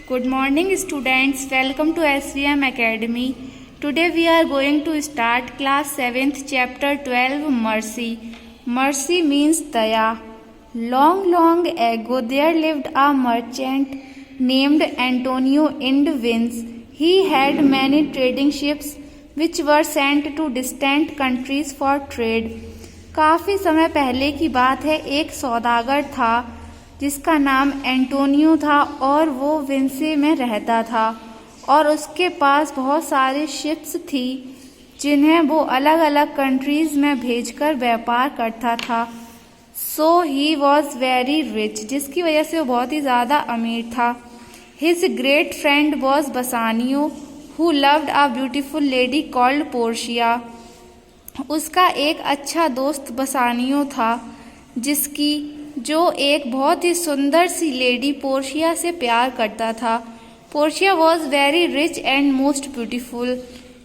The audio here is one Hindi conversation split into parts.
Good morning students, welcome to SVM Academy. Today we are going to start class 7th chapter 12 Mercy. Mercy means Daya. Long ago there lived a merchant named Antonio in Venice. He had many trading ships which were sent to distant countries for trade. काफ़ी समय पहले की बात है, एक सौदागर था जिसका नाम एंटोनियो था और वो विंसे में रहता था और उसके पास बहुत सारी शिप्स थी जिन्हें वो अलग अलग कंट्रीज़ में भेजकर व्यापार करता था. So he was very rich, जिसकी वजह से वो बहुत ही ज़्यादा अमीर था. His great friend was Bassanio who loved a beautiful lady called Portia. उसका एक अच्छा दोस्त बसानियो था जो एक बहुत ही सुंदर सी लेडी पोर्शिया से प्यार करता था. Portia was very rich and most beautiful.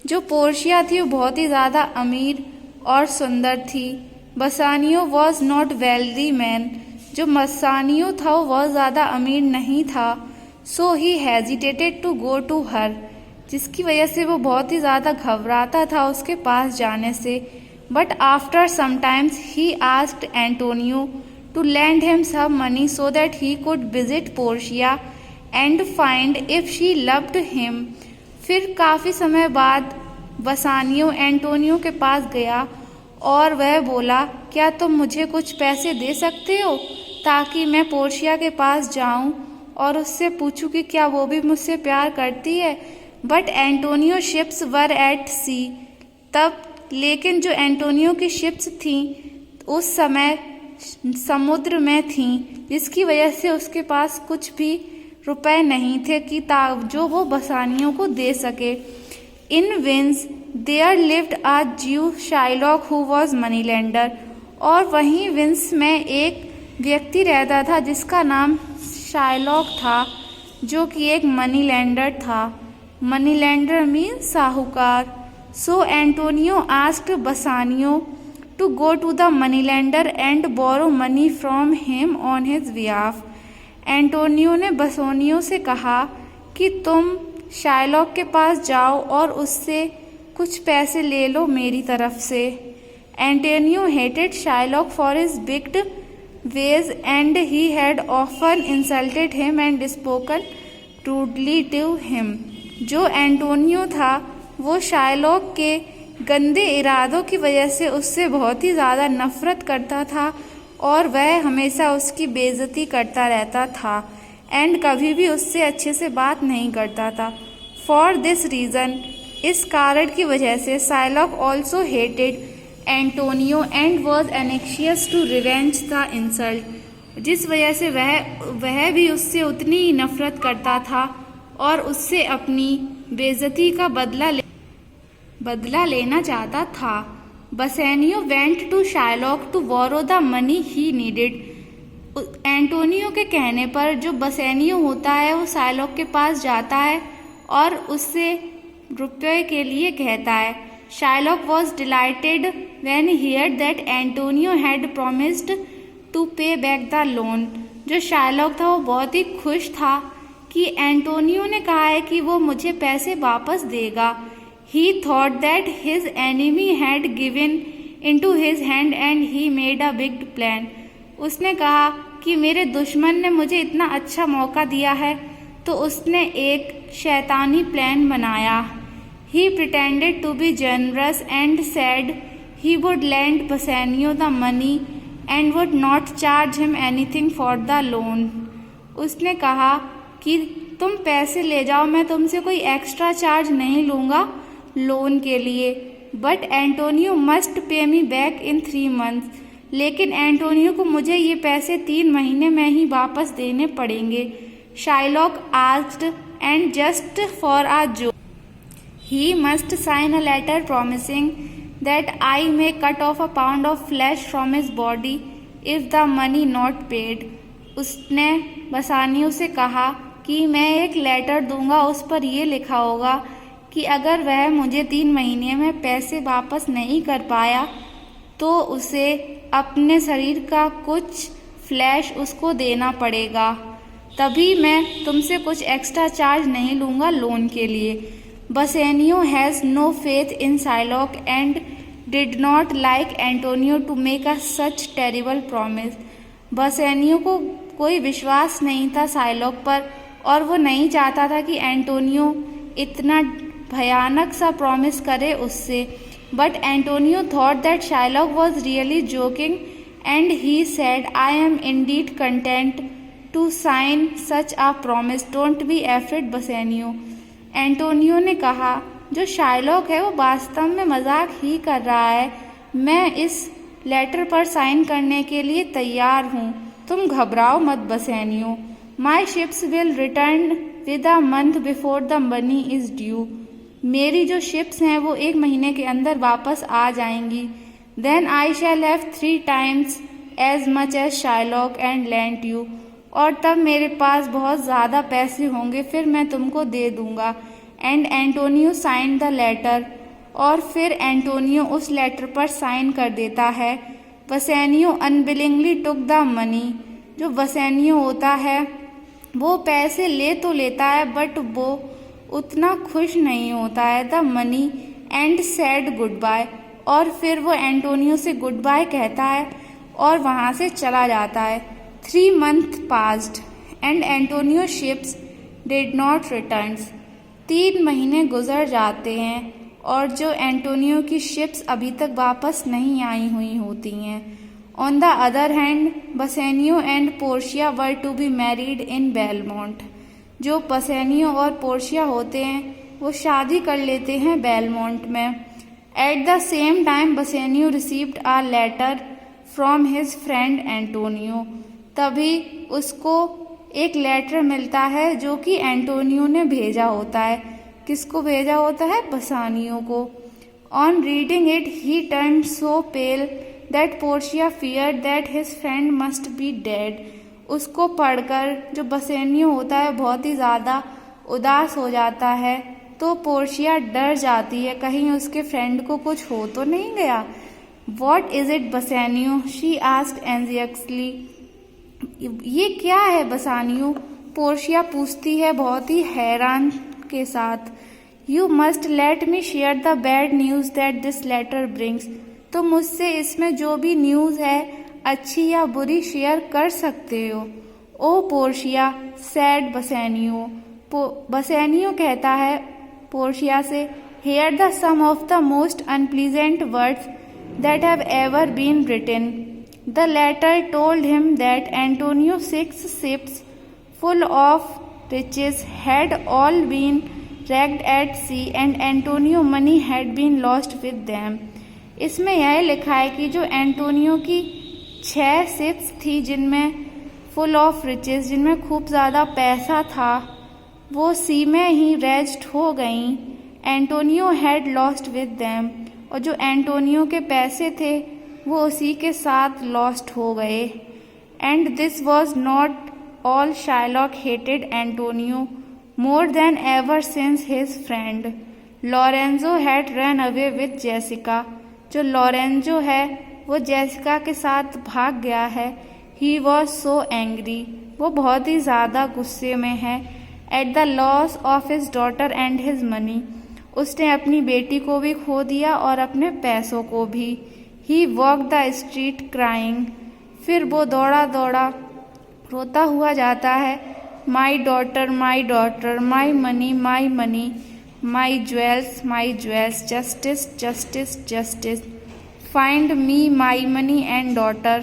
जो पोर्शिया थी वो बहुत ही ज़्यादा अमीर और सुंदर थी. Bassanio was not wealthy man. जो बसानियो था वो बहुत ज़्यादा अमीर नहीं था. So he hesitated to go to her, जिसकी वजह से वो बहुत ही ज़्यादा घबराता था उसके पास जाने से. But after sometimes he asked Antonio to lend him some money so that he could visit Portia and find if she loved him. फिर काफ़ी समय बाद बसानियो एंटोनियो के पास गया और वह बोला, क्या तुम मुझे कुछ पैसे दे सकते हो ताकि मैं पोर्शिया के पास जाऊं और उससे पूछूं कि क्या वो भी मुझसे प्यार करती है. But Antonio ships were at sea. तब लेकिन जो एंटोनियो की शिप्स थीं उस समय समुद्र में थीं, जिसकी वजह से उसके पास कुछ भी रुपए नहीं थे कि जो वो बसानियों को दे सके. इन विंस देयर लिव्ड अ ज्यू Shylock who was money lender. और वहीं विंस में एक व्यक्ति रहता था जिसका नाम शाइलॉक था, जो कि एक मनी लेंडर था. मनी लेंडर मीन्स साहूकार. So Antonio asked Bassanio to go to the moneylender and borrow money from him on his behalf. Antonio ने बसानियो से कहा कि तुम शाइलॉक के पास जाओ और उससे कुछ पैसे ले लो मेरी तरफ से. Antonio hated Shylock for his big ways and he had often insulted him and spoken rudely to him. जो एंटोनियो था वो शाइलॉक के गंदे इरादों की वजह से उससे बहुत ही ज़्यादा नफरत करता था और वह हमेशा उसकी बेइज्जती करता रहता था एंड कभी भी उससे अच्छे से बात नहीं करता था. फॉर दिस रीज़न, इस कारण की वजह से Shylock also hated Antonio and was anxious to revenge the insult. जिस वजह से वह भी उससे उतनी ही नफरत करता था और उससे अपनी बेइज्जती का बदला लेना चाहता था. Bassanio went to Shylock to borrow the money he needed. Antonio के कहने पर जो बसानियो होता है वो शाइलॉक के पास जाता है और उससे रुपये के लिए कहता है. Shylock was delighted when he heard that Antonio had promised to pay back the loan. जो शाइलॉक था वो बहुत ही खुश था कि एंटोनियो ने कहा है कि वो मुझे पैसे वापस देगा. He thought that his enemy had given into his hand and he made a big plan. उसने कहा कि मेरे दुश्मन ने मुझे इतना अच्छा मौका दिया है तो उसने एक शैतानी प्लान बनाया. He pretended to be generous and said he would lend Bassanio the money and would not charge him anything for the loan. उसने कहा कि तुम पैसे ले जाओ, मैं तुमसे कोई एक्स्ट्रा चार्ज नहीं लूँगा लोन के लिए. But Antonio must pay me back in 3 months. लेकिन एंटोनियो को मुझे ये पैसे 3 महीने में ही वापस देने पड़ेंगे. Shylock asked and just for a joke he must sign a letter promising that I may cut off a pound of flesh from his body if the money not paid. उसने बसानियो से कहा कि मैं एक लेटर दूंगा, उस पर यह लिखा होगा कि अगर वह मुझे 3 महीने में पैसे वापस नहीं कर पाया तो उसे अपने शरीर का कुछ फ्लैश उसको देना पड़ेगा. तभी मैं तुमसे कुछ एक्स्ट्रा चार्ज नहीं लूँगा लोन के लिए। Bassanio has no faith in Shylock and did not like Antonio to make a such terrible promise. Bassanio को कोई विश्वास नहीं था साइलॉक पर और वो नहीं चाहता था कि एंटोनियो इतना भयानक सा प्रॉमिस करे उससे। But Antonio thought that Shylock was really joking and he said, I am indeed content to sign such a promise, don't be afraid Bassanio. Antonio ने कहा, जो शाइलॉक है वो वास्तव में मजाक ही कर रहा है, मैं इस लेटर पर साइन करने के लिए तैयार हूँ, तुम घबराओ मत Bassanio. My ships will return with a month before the money is due. मेरी जो शिप्स हैं वो 1 महीने के अंदर वापस आ जाएंगी। Then I shall have 3 times as much as Shylock and lend you. और तब मेरे पास बहुत ज़्यादा पैसे होंगे, फिर मैं तुमको दे दूंगा। And Antonio sign the letter. और फिर एंटोनियो उस लेटर पर साइन कर देता है। बसेनियो अनविलिंगली टुक द मनी। जो बसेनियो होता है वो पैसे ले तो लेता है बट वो उतना खुश नहीं होता है। The money and said goodbye. और फिर वो एंटोनियो से गुड बाय कहता है और वहाँ से चला जाता है। 3 months passed and Antonio ships did not return. 3 महीने गुजर जाते हैं और जो एंटोनियो की शिप्स अभी तक वापस नहीं आई हुई होती हैं। On the other hand Bassanio and Portia were to be married in Belmont. जो बसेनियो और पोर्शिया होते हैं वो शादी कर लेते हैं बेलमोंट में। At the same time Bassanio received a letter from his friend Antonio. तभी उसको एक लेटर मिलता है जो कि एंटोनियो ने भेजा होता है। किसको भेजा होता है? बसानियो को। On reading it he turn so pale that Portia fear that his friend must be dead. उसको पढ़कर जो बसेनियो होता है बहुत ही ज़्यादा उदास हो जाता है। तो पोर्शिया डर जाती है कहीं उसके फ्रेंड को कुछ हो तो नहीं गया। What is it Bassanio? She asked anxiously. ये क्या है बसानियो? पोर्शिया पूछती है बहुत ही हैरान के साथ। You must let me share the bad news that this letter brings. तो मुझसे इसमें जो भी न्यूज है अच्छी या बुरी शेयर कर सकते हो। ओ पोर्शिया सैड बसेनियो। बसेनियो कहता है पोर्शिया से, here the sum of the most unpleasant words that have ever been written. The letter told him that Antonio 6 ships full of riches had all been wrecked at sea and Antonio money had been lost with them। इसमें यह लिखा है कि जो एंटोनियो की 6 ships थी जिनमें फुल ऑफ रिचेस, जिनमें खूब ज़्यादा पैसा था, वो सी में ही रेस्ट हो गई। Antonio had lost with them. और जो एंटोनियो के पैसे थे वो उसी के साथ लॉस्ट हो गए। And this was not all, Shylock hated Antonio more than ever since his friend Lorenzo had run away with Jessica। जो लॉरेंजो है वो जेसिका के साथ भाग गया है। He was so angry, वो बहुत ही ज़्यादा गुस्से में है। At the loss of his daughter and his money, उसने अपनी बेटी को भी खो दिया और अपने पैसों को भी। He walked the street crying, फिर वो दौड़ा दौड़ा रोता हुआ जाता है। My daughter, my money, my jewels, justice, justice, justice, find me my money and daughter।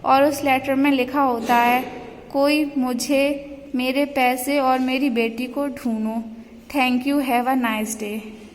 और उस लेटर में लिखा होता है, कोई मुझे, मेरे पैसे और मेरी बेटी को ढूंढो। Thank you, have a nice day.